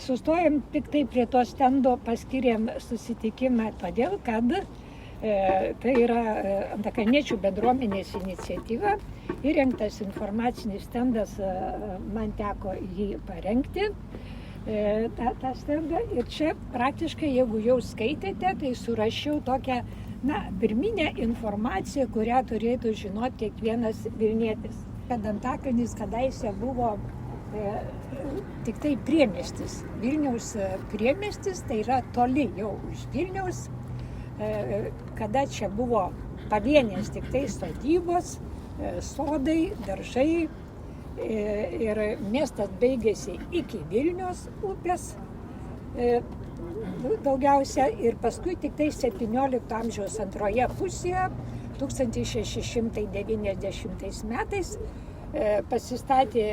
sustojom tik tai prie to stendo, paskyrėm susitikimą todėl, kad tai yra Antakalniečių bendruomenės iniciatyva, įrengtas informacinis stendas, man teko jį parengti, tą stendą. Ir čia praktiškai, jeigu jau skaitėte, tai surašiau tokią pirminę informaciją, kurią turėtų žinoti kiekvienas vilnietis. Kad Antakalnis kadaise buvo tik tai priemiestis. Vilniaus priemiestis, tai yra toli jau už Vilniaus, kada čia buvo pavienės tik tai sodybos, sodai, daržai ir miestas baigėsi iki Vilniaus upės daugiausia ir paskui tik tai 17 amžiaus antroje pusėje, 1690 metais pasistatė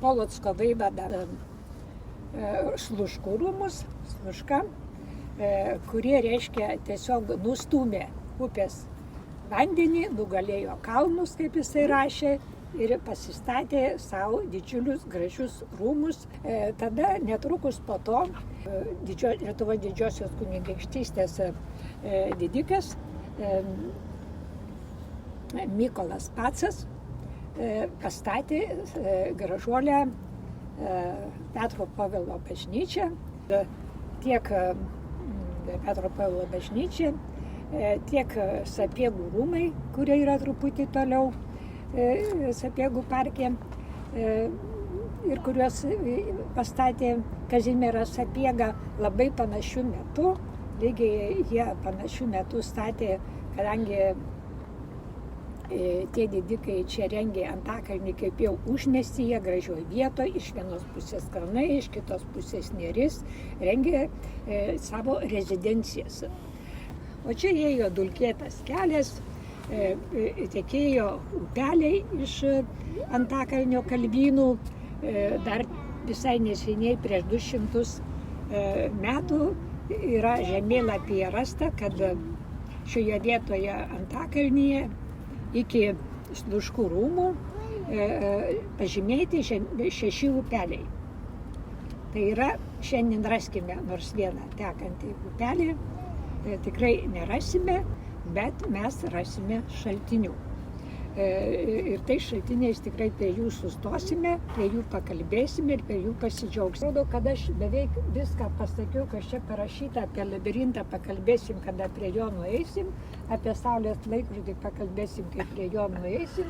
Polocko vaivada Sluškų rūmus, Sluška, kurie reiškia tiesiog nustūmė upės vandenį, nugalėjo kalnus, kaip jisai rašė, ir pasistatė savo didžiulius gražius rūmus. Tada netrukus po to Lietuvos didžiosios kunigaikštystės didikas Mykolas Pacas pastatė gražuolę Petro Povilo bažnyčią. Tiek Petro Povilo bažnyčia, tiek Sapiegų rūmai, kurie yra truputį toliau Sapiegų parke ir kuriuos pastatė Kazimieras Sapiega labai panašiu metu. Lygiai jie panašiu metu statė, kadangi tie didikai čia rengė Antakalnį kaip jau užmiestyje, gražioj vietoje, iš vienos pusės kalnai, iš kitos pusės neris, rengė savo rezidencijas. O čia ėjo dulkėtas kelias, tekėjo upeliai iš Antakalnio kalvynų. Dar visai neseniai, prieš 200 metų, yra žemėlapyje rasta, kad šioje vietoje Antakalnyje iki Sluškų rūmų pažymėti 6 upeliai. Tai yra, šiandien raskime nors vieną tekantį upelį, tikrai nerasime, bet mes rasime šaltinių. Ir tai šaltiniais tikrai prie jų sustosime, prie jų pakalbėsime ir prie jų pasidžiaugsime. Atrodo, kad aš beveik viską pasakiau, kas čia parašyta, apie labirintą pakalbėsim, kada prie jo nueisim, apie saulės laikrodį pakalbėsim, kai prie jo nueisim.